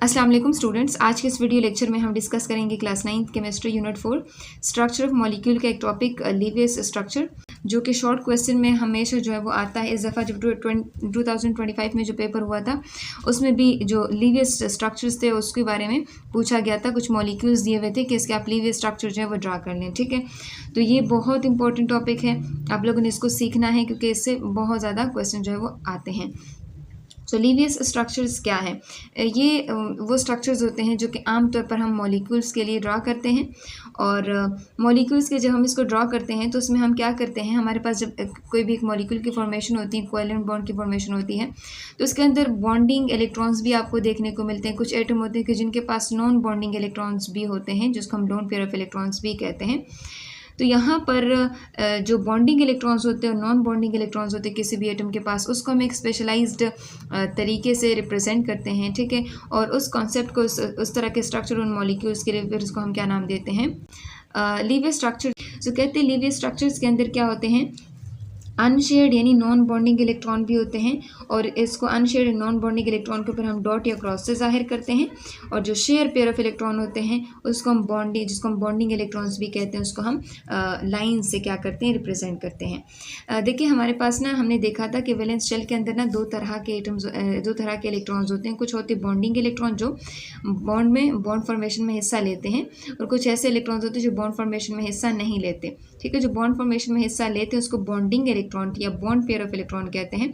अस्सलाम वालेकुम स्टूडेंट्स। आज के इस वीडियो लेक्चर में हम डिस्कस करेंगे class 9 chemistry unit 4 structure of molecule का एक टॉपिक लीवियस स्ट्रक्चर, जो कि शॉर्ट क्वेश्चन में हमेशा जो है वो आता है। इस दफ़ा जब 2025 में जो पेपर हुआ था उसमें भी जो लीवियस स्ट्रक्चर्स थे उसके बारे में पूछा गया था। कुछ मॉलिक्यूल्स दिए हुए थे कि इसके आप लीवियस स्ट्रक्चर जो है वो ड्रा कर लें। ठीक है, तो ये बहुत इंपॉर्टेंट टॉपिक है, आप लोगों ने इसको सीखना है क्योंकि इससे बहुत ज़्यादा क्वेश्चन जो है वो आते हैं। तो लीवियस स्ट्रक्चर्स क्या है? ये वो स्ट्रक्चर्स होते हैं जो कि आमतौर पर हम मॉलिक्यूल्स के लिए ड्रा करते हैं। और मॉलिक्यूल्स के जब हम इसको ड्रा करते हैं तो उसमें हम क्या करते हैं, हमारे पास जब कोई भी एक मॉलिक्यूल की फॉर्मेशन होती है, कोवेलेंट बॉन्ड की फॉर्मेशन होती है, तो उसके अंदर बॉन्डिंग इलेक्ट्रॉन्स भी आपको देखने को मिलते हैं। कुछ एटम होते हैं कि जिनके पास नॉन बॉन्डिंग इलेक्ट्रॉन्स भी होते हैं, जिसको हम लोन पेयर ऑफ इलेक्ट्रॉन्स भी कहते हैं। तो यहाँ पर जो बॉन्डिंग इलेक्ट्रॉन्स होते हैं और नॉन बॉन्डिंग इलेक्ट्रॉन्स होते हैं किसी भी एटम के पास, उसको हम एक स्पेशलाइज्ड तरीके से रिप्रेजेंट करते हैं। ठीक है, और उस कॉन्सेप्ट को उस तरह के स्ट्रक्चर उन मॉलिक्यूल्स के लिए फिर उसको हम क्या नाम देते हैं, लीवियस स्ट्रक्चर। जो कहते हैं लीवियस स्ट्रक्चर्स के अंदर क्या होते हैं, अनशेयर्ड यानी नॉन बॉन्डिंग इलेक्ट्रॉन भी होते हैं। और इसको अनशेयर्ड नॉन बॉन्डिंग इलेक्ट्रॉन को फिर हम डॉट या क्रॉस से जाहिर करते हैं। और जो शेयर पेयर ऑफ इलेक्ट्रॉन होते हैं उसको हम जिसको हम बॉन्डिंग इलेक्ट्रॉन्स भी कहते हैं, उसको हम लाइन से क्या करते हैं, रिप्रेजेंट करते हैं। देखिए हमारे पास ना, हमने देखा था कि वैलेंस शेल के अंदर ना दो तरह के इलेक्ट्रॉन्स होते हैं। कुछ होते हैं बॉन्डिंग इलेक्ट्रॉन जो बॉन्ड फॉर्मेशन में हिस्सा लेते हैं, और कुछ ऐसे इलेक्ट्रॉन्स होते हैं जो बॉन्ड फॉर्मेशन में हिस्सा नहीं लेते। ठीक है, जो बॉन्ड फॉर्मेशन में हिस्सा लेते हैं उसको बॉन्डिंग इलेक्ट्रॉन या बॉन्ड पेयर ऑफ इलेक्ट्रॉन कहते हैं।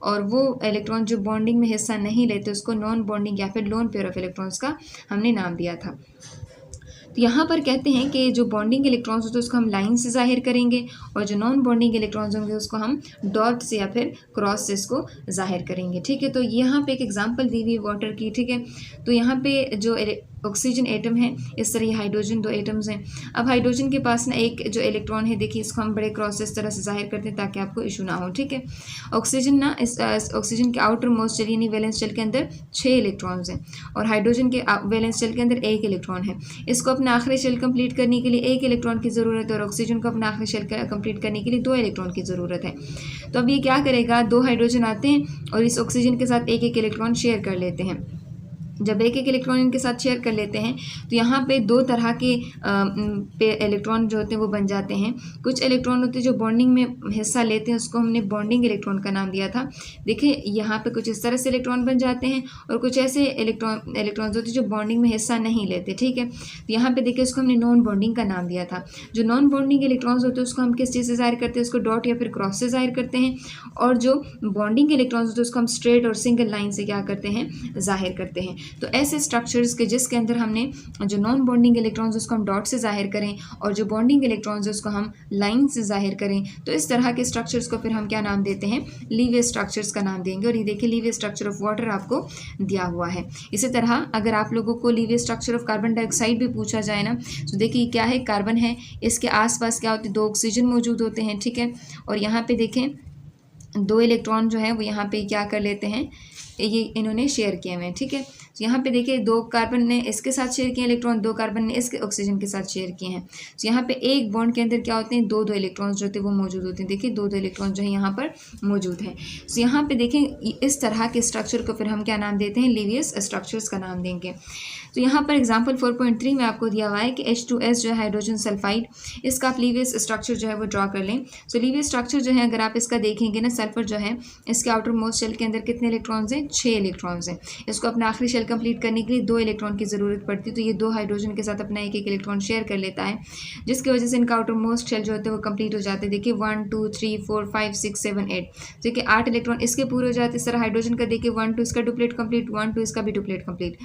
और वो इलेक्ट्रॉन जो बॉन्डिंग में हिस्सा नहीं लेते उसको नॉन बॉन्डिंग या फिर लोन पेयर ऑफ इलेक्ट्रॉन्स का हमने नाम दिया था। तो यहाँ पर कहते हैं कि जो बॉन्डिंग इलेक्ट्रॉन्स होते हैं उसको हम लाइन से जाहिर करेंगे, और जो नॉन बॉन्डिंग इलेक्ट्रॉन्स होंगे उसको हम डॉट से या फिर क्रॉस से इसको जाहिर करेंगे। ठीक है, तो यहाँ पे एक एग्जांपल दी हुई है वाटर की। ठीक है, तो यहाँ पे जो ऑक्सीजन एटम है, इस तरह ये हाइड्रोजन दो एटम्स हैं। अब हाइड्रोजन के पास ना एक जो इलेक्ट्रॉन है, देखिए इसको हम बड़े क्रॉस से इस तरह से जाहिर करते हैं ताकि आपको इशू ना हो। ठीक है, ऑक्सीजन ना, इस ऑक्सीजन के आउटर मोस्ट शेल यानी वैलेंस शेल के अंदर 6 इलेक्ट्रॉन्स हैं, और हाइड्रोजन के वैलेंस शेल के अंदर 1 इलेक्ट्रॉन है। इसको अपना आखिरी शेल कंप्लीट करने के लिए 1 इलेक्ट्रॉन की ज़रूरत है, और ऑक्सीजन को अपना आखिरी शेल कंप्लीट करने के लिए 2 इलेक्ट्रॉन की ज़रूरत है। तो अब ये क्या करेगा, 2 हाइड्रोजन आते हैं और इस ऑक्सीजन के साथ 1-1 इलेक्ट्रॉन शेयर कर लेते हैं। जब 1-1 इलेक्ट्रॉन इनके साथ शेयर कर लेते हैं तो यहाँ पे 2 तरह के इलेक्ट्रॉन जो होते हैं वो बन जाते हैं। कुछ इलेक्ट्रॉन होते हैं जो बॉन्डिंग में हिस्सा लेते हैं, उसको हमने बॉन्डिंग इलेक्ट्रॉन का नाम दिया था। देखिए यहाँ पे कुछ इस तरह से इलेक्ट्रॉन बन जाते हैं, और कुछ ऐसे इलेक्ट्रॉन्स होते हैं जो बॉन्डिंग में हिस्सा नहीं लेते। ठीक है, तो यहाँ पे देखिए उसको हमने नॉन बॉन्डिंग का नाम दिया था। जो नॉन बॉन्डिंग इलेक्ट्रॉन्स होते हैं उसको हम किस चीज़ से जाहिर करते हैं, उसको डॉट या फिर क्रॉस से जाहिर करते हैं। और जो बॉन्डिंग इलेक्ट्रॉन्स होते हैं उसको हम स्ट्रेट और सिंगल लाइन से क्या करते हैं, जाहिर करते हैं। तो ऐसे स्ट्रक्चर्स के जिसके अंदर हमने जो नॉन बॉन्डिंग इलेक्ट्रॉन्स उसको हम डॉट से जाहिर करें, और जो बॉन्डिंग इलेक्ट्रॉन्स उसको हम लाइन से जाहिर करें, तो इस तरह के स्ट्रक्चर्स को फिर हम क्या नाम देते हैं, लीवियस स्ट्रक्चर्स का नाम देंगे। और ये देखिए लीवियस स्ट्रक्चर ऑफ वाटर आपको दिया हुआ है। इसी तरह अगर आप लोगों को लीवियस स्ट्रक्चर ऑफ कार्बन डाइऑक्साइड भी पूछा जाए ना, तो देखिए क्या है, कार्बन है, इसके आसपास क्या होते हैं, 2 ऑक्सीजन मौजूद होते हैं। ठीक है, और यहाँ पे देखें 2 इलेक्ट्रॉन जो है वो यहाँ पे क्या कर लेते हैं, ये इन्होंने शेयर किए हुए हैं। ठीक है, तो यहाँ पे देखिए 2 कार्बन ने इसके साथ शेयर किए इलेक्ट्रॉन, 2 कार्बन ने इसके ऑक्सीजन के साथ शेयर किए हैं। तो यहाँ पे एक बॉन्ड के अंदर क्या होते हैं, 2-2 इलेक्ट्रॉन्स जो होते हैं वो मौजूद होते हैं। देखिए 2-2 इलेक्ट्रॉन जो है यहाँ पर मौजूद है। तो यहाँ पे देखें इस तरह के स्ट्रक्चर को फिर हम क्या नाम देते हैं, लीवियस स्ट्रक्चर्स का नाम देंगे। तो यहाँ पर एग्जाम्पल 4.3 में आपको दिया हुआ है कि H2S जो है हाइड्रोजन सल्फाइड, इसका आप लीवियस स्ट्रक्चर जो है वो ड्रॉ कर लें। सो लीवियस स्ट्रक्चर जो है अगर आप इसका देखेंगे ना, सल्फर जो है इसके आउटर मोस्ट शेल के अंदर कितने इलेक्ट्रॉन्स हैं, 6 इलेक्ट्रॉन्स हैं। इसको अपना आखिरी शेल कंप्लीट करने के लिए 2 इलेक्ट्रॉन की ज़रूरत पड़ती है। तो ये 2 हाइड्रोजन के साथ अपना 1-1 इलेक्ट्रॉन शेयर कर लेता है, जिसकी वजह से इनका आउटर मोस्ट शेल जो होते हैं वो कंप्लीट हो जाते हैं। देखिए 1 2 3 4 5 6 7 8, देखिए 8 इलेक्ट्रॉन इसके पूरे हो जाते हैं। इस तरह हाइड्रोजन का देखिए 1 2 इसका डुप्लेट कंप्लीट, 1 2 इसका भी डुप्लेट कंप्लीट।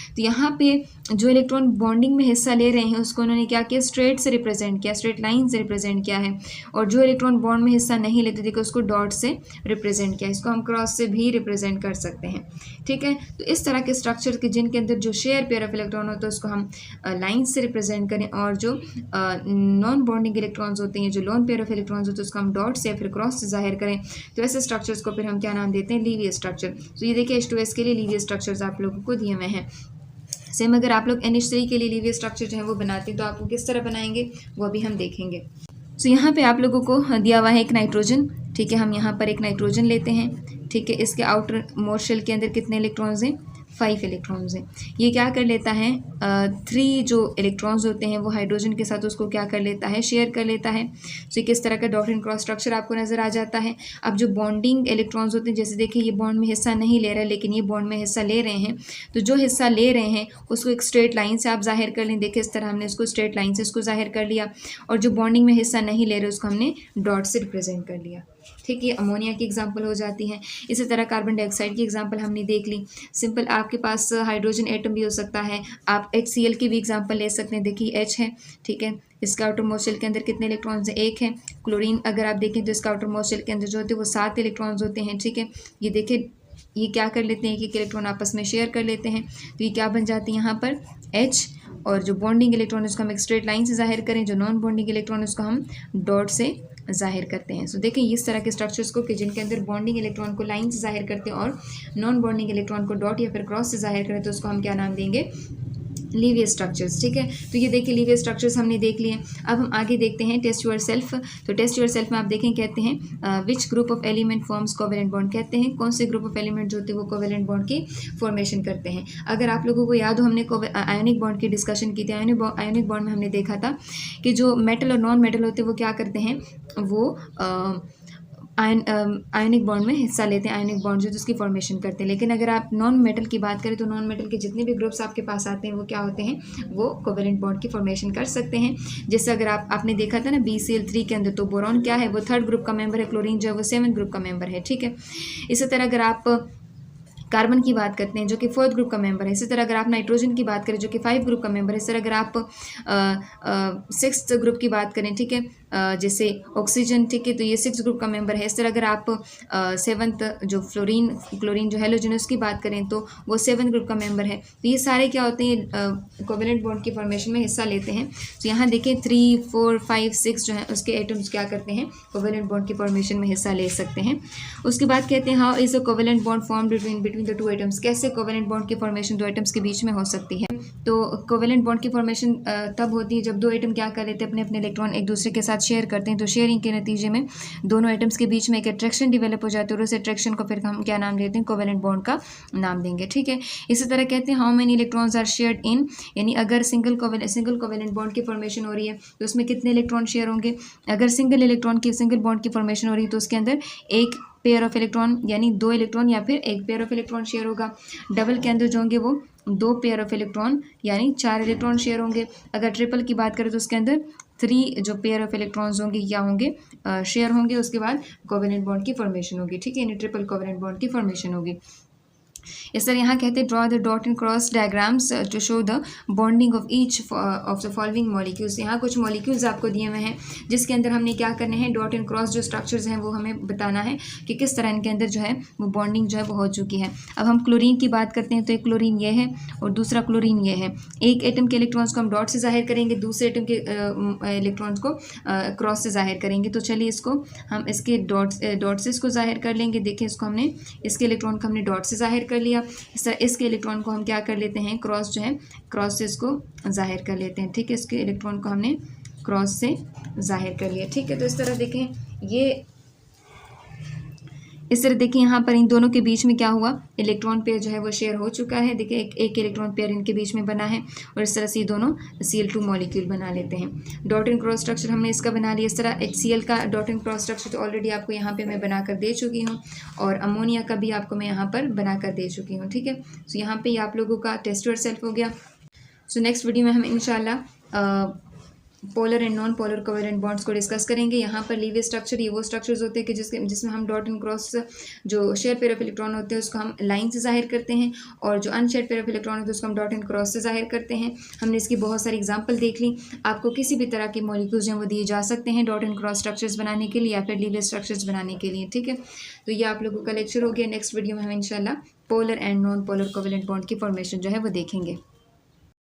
तो यहाँ पे जो इलेक्ट्रॉन बॉन्डिंग में हिस्सा ले रहे हैं उसको उन्होंने क्या किया, स्ट्रेट से रिप्रेजेंट किया, स्ट्रेट लाइन से रिप्रेजेंट किया है। और जो इलेक्ट्रॉन बॉन्ड में हिस्सा नहीं लेते देखो उसको डॉट से रिप्रेजेंट किया। इसको हम क्रॉस से भी रिप्रेजेंट कर सकते हैं। ठीक है, तो इस तरह के स्ट्रक्चर के जिनके अंदर जो शेयर पेयर ऑफ इलेक्ट्रॉन होता है उसको हम लाइन से रिप्रेजेंट करें, और जो नॉन बॉन्डिंग इलेक्ट्रॉन्स होते हैं, जो लोन पेयर ऑफ इलेक्ट्रॉन्स होते हैं उसको हम डॉट से या फिर क्रॉस से जाहिर करें। तो ऐसे स्ट्रक्चर्स को फिर हम क्या नाम देते हैं, लीवियस स्ट्रक्चर। तो ये देखिए H2S के लिए लीवियस स्ट्रक्चर्स आप लोगों को दिए हुए हैं। सेम अगर आप लोग NH3 के लिए लीवियस स्ट्रक्चर जो है वो बनाते हैं तो आपको किस तरह बनाएंगे वो अभी हम देखेंगे। तो यहाँ पे आप लोगों को दिया हुआ है एक नाइट्रोजन। ठीक है, हम यहाँ पर एक नाइट्रोजन लेते हैं। ठीक है, इसके आउटर मोस्ट शेल के अंदर कितने इलेक्ट्रॉन्स हैं, 5 इलेक्ट्रॉन्स हैं। ये क्या कर लेता है, 3 जो इलेक्ट्रॉन्स होते हैं वो हाइड्रोजन के साथ उसको क्या कर लेता है, शेयर कर लेता है। तो किस तरह का डॉट एंड क्रॉस स्ट्रक्चर आपको नज़र आ जाता है। अब जो बॉन्डिंग इलेक्ट्रॉन्स होते हैं, जैसे देखिए ये बॉन्ड में हिस्सा नहीं ले रहा है लेकिन ये बॉन्ड में हिस्सा ले रहे हैं, तो जो हिस्सा ले रहे हैं उसको एक स्ट्रेट लाइन से आप जाहिर कर लें। देखिए इस तरह हमने इसको स्ट्रेट लाइन से इसको जाहिर कर लिया, और जो बॉन्डिंग में हिस्सा नहीं ले रहे उसको हमने डॉट से रिप्रेजेंट कर लिया। ठीक, ये अमोनिया की एग्जांपल हो जाती है। इसी तरह कार्बन डाइऑक्साइड की एग्जांपल हमने देख ली। सिंपल आपके पास हाइड्रोजन एटम भी हो सकता है, आप HCl की भी एग्जांपल ले सकते हैं। देखिए H है, ठीक है, इसका आउटर मोस्ट शेल के अंदर कितने इलेक्ट्रॉन्स हैं, 1 है। क्लोरीन अगर आप देखें तो इसका आउटर मोस्ट शेल के अंदर जो होते हैं वो 7 इलेक्ट्रॉन्स होते हैं। ठीक है, ये देखिए ये क्या कर लेते हैं, एक इलेक्ट्रॉन आपस में शेयर कर लेते हैं, तो ये क्या बन जाती है यहाँ पर H, और जो बॉन्डिंग इलेक्ट्रॉन उसको हम एक स्ट्रेट लाइन से जाहिर करें, जो नॉन बॉन्डिंग इलेक्ट्रॉन उसको हम डॉट से जाहिर करते हैं। सो देखें इस तरह के स्ट्रक्चर्स को कि जिनके अंदर बॉन्डिंग इलेक्ट्रॉन को लाइन से जाहिर करते हैं और non bonding electron co dot या फिर क्रॉस से जाहिर करें, तो उसको हम क्या नाम देंगे, लीवियर स्ट्रक्चर्स। ठीक है, तो ये देखिए लीवियर स्ट्रक्चर्स हमने देख लिए। अब हम आगे देखते हैं टेस्ट योर सेल्फ। तो टेस्ट योर सेल्फ में आप देखें कहते हैं which group of element forms covalent bond, कहते हैं कौन से ग्रुप ऑफ एलिमेंट जो होते हैं वो कोवेलेंट बॉन्ड की फॉर्मेशन करते हैं। अगर आप लोगों को याद हो हमने आयोनिक बॉन्ड की डिस्कशन की थी। आयोनिक बॉन्ड में हमने देखा था कि जो मेटल और नॉन मेटल होते हैं वो क्या करते हैं, वो आयनिक बॉन्ड में हिस्सा लेते हैं, आयनिक बॉन्ड जो उसकी फॉर्मेशन करते हैं। लेकिन अगर आप नॉन मेटल की बात करें तो नॉन मेटल के जितने भी ग्रुप्स आपके पास आते हैं वो क्या होते हैं, वो कोवेलेंट बॉन्ड की फॉर्मेशन कर सकते हैं। जैसे अगर आपने देखा था ना BCl3 के अंदर, तो बोरॉन क्या है, वो 3rd ग्रुप का मेंबर है, क्लोरीन जो है वो 7th ग्रुप का मेंबर है। ठीक है, इसी तरह अगर आप कार्बन की बात करते हैं जो कि 4th ग्रुप का मेंबर है, इसी तरह अगर आप नाइट्रोजन की बात करें जो कि 5 ग्रुप का मेंबर है, इसी तरह अगर आप 6th ग्रुप की बात करें, ठीक है, जैसे ऑक्सीजन, ठीक है, तो ये 6 ग्रुप का मेंबर है। इस तरह अगर आप 7th जो क्लोरीन जो हेलोजनस की बात करें तो वो 7th ग्रुप का मेंबर है। तो ये सारे क्या होते हैं, कोवेलेंट बॉन्ड की फॉर्मेशन में हिस्सा लेते हैं। तो यहाँ देखें 3, 4, 5, 6 जो है उसके एटम्स क्या करते हैं, कोवेलेंट बॉन्ड की फॉर्मेशन में हिस्सा ले सकते हैं। उसके बाद कहते हैं how is a covalent bond form between the 2 atoms, कैसे कोवेलेंट बॉन्ड की फॉर्मेशन 2 एटम्स के बीच में हो सकती है। तो कोवेलेंट बॉन्ड की फॉर्मेशन तब होती है जब 2 एटम क्या कर लेते हैं, अपने अपने इलेक्ट्रॉन एक दूसरे के साथ शेयर करते हैं। तो शेयरिंग के नतीजे में दोनों एटम्स के बीच में एक अट्रैक्शन डेवलप हो जाती है, और उस अट्रैक्शन को फिर हम क्या नाम देते हैं, कोवेलेंट बॉन्ड का नाम देंगे। ठीक है, इसी तरह कहते हैं how many electrons are shared in, यानी अगर सिंगल कोवेलेंट बॉन्ड की फॉर्मेशन हो रही है तो उसमें कितने इलेक्ट्रॉन शेयर होंगे। अगर सिंगल बॉन्ड की फॉर्मेशन हो रही है तो उसके अंदर एक पेयर ऑफ इलेक्ट्रॉन यानी 2 इलेक्ट्रॉन या फिर एक पेयर ऑफ इलेक्ट्रॉन शेयर होगा। डबल के अंदर जो होंगे वो 2 पेयर ऑफ इलेक्ट्रॉन यानी 4 इलेक्ट्रॉन शेयर होंगे। अगर ट्रिपल की बात करें तो उसके अंदर 3 जो पेयर ऑफ इलेक्ट्रॉन्स होंगे या होंगे शेयर होंगे। उसके बाद कोवेलेंट बॉन्ड की फॉर्मेशन होगी। ठीक है, यानी ट्रिपल कोवेलेंट बॉन्ड की फॉर्मेशन होगी। इस तरह यहाँ कहते हैं draw the dot and cross diagrams to show the bonding of each of the following molecules. यहाँ कुछ मॉलिक्यूल्स आपको दिए हुए हैं जिसके अंदर हमने क्या करने हैं, डॉट एंड क्रॉस जो स्ट्रक्चर्स हैं वो हमें बताना है कि किस तरह इनके अंदर जो है वो बॉन्डिंग जो है वो हो चुकी है। अब हम क्लोरीन की बात करते हैं तो एक क्लोरीन ये है और दूसरा क्लोरीन ये है। एक एटम के इलेक्ट्रॉन्स को हम डॉट से जाहिर करेंगे, दूसरे एटम के इलेक्ट्रॉन्स को क्रॉस से जाहिर करेंगे। तो चलिए इसको हम इसके डॉट से इसको जाहिर कर लेंगे। देखिए इसको हमने इसके इलेक्ट्रॉन को हमने डॉट से जाहिर कर लिया। इस तरह इसके इलेक्ट्रॉन को हम क्या कर लेते हैं, क्रॉस जो है क्रॉस से इसको जाहिर कर लेते हैं। ठीक है, इसके इलेक्ट्रॉन को हमने क्रॉस से जाहिर कर लिया। ठीक है, तो इस तरह देखें ये इस तरह देखिए यहाँ पर इन दोनों के बीच में क्या हुआ, इलेक्ट्रॉन पेयर जो है वो शेयर हो चुका है। देखिए एक इलेक्ट्रॉन पेयर इनके बीच में बना है और इस तरह से ये दोनों Cl2 मॉलिक्यूल बना लेते हैं। डॉट एंड क्रॉस स्ट्रक्चर हमने इसका बना लिया। इस तरह HCl का डॉट एंड क्रॉस स्ट्रक्चर तो ऑलरेडी आपको यहाँ पे मैं बनाकर दे चुकी हूँ और अमोनिया का भी आपको मैं यहाँ पर बनाकर दे चुकी हूँ। ठीक है, तो यहाँ पर आप लोगों का टेस्ट योरसेल्फ हो गया। सो नेक्स्ट वीडियो में हम इंशाल्लाह polar and non polar covalent bonds को डिस्कस करेंगे। यहाँ पर लीवियर स्ट्रक्चर, ये वो स्ट्रक्चर्स होते हैं कि जिसमें हम डॉट एंड क्रॉस जो शेयर पेयर ऑफ इलेक्ट्रॉन होते हैं उसको हम लाइन से जाहिर करते हैं, और जो अनशेयर्ड पेयर ऑफ इलेक्ट्रॉन होते हैं उसको हम डॉट एंड क्रॉस से जाहिर करते हैं। हमने इसकी बहुत सारी एग्जांपल देख ली। आपको किसी भी तरह के मॉलिक्यूल्स हैं वो दिए जा सकते हैं डॉट एंड क्रॉस स्ट्रक्चर्स बनाने के लिए या फिर लीवियर स्ट्रक्चर्स बनाने के लिए। ठीक है, तो ये आप लोगों का लेक्चर हो गया। नेक्स्ट वीडियो में हम इंशाल्लाह polar and non polar covalent bond की फॉर्मेशन जो है वो देखेंगे।